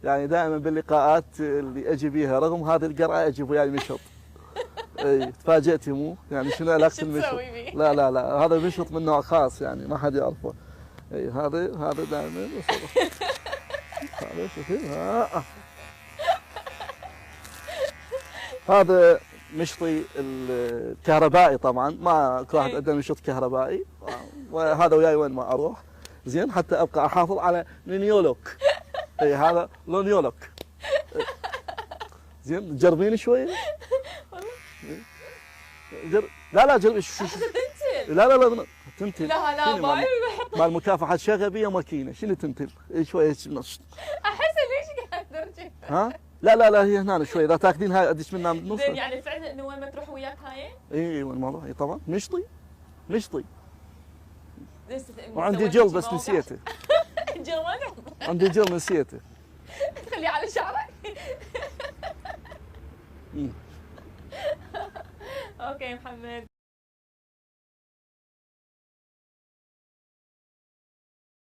يعني دائما باللقاءات اللي اجي بيها رغم هذه القرعه اجي وياي مشط. اي تفاجئتي مو؟ يعني شنو علاقه المشط؟ لا هذا مشط من نوع خاص يعني ما حد يعرفه. اي هذا دائما هذا شوفي هذا مشطي الكهربائي طبعا ما كل واحد عنده مشط كهربائي وهذا وياي وين ما اروح زين حتى ابقى احافظ على نيولوك. اي هذا لونيولوك. زين جربين شويه. لا جربي شو تنتل. لا تنتل. لا باي مال مكافحه شغبيه ماكينه شنو تنتل؟ شويه نص. احس ليش قاعد ترجع؟ ها؟ لا هي هنا شوي اذا تاخذين هاي ادش منها بالنص. زين يعني فعلا انه وين ما تروح وياك هاي؟ اي وين ما اروح طبعا مشطي. وعندي وعندي جل بس نسيته. جل وين؟ عندي جل نسيته. تخليه على شعرك. اوكي محمد.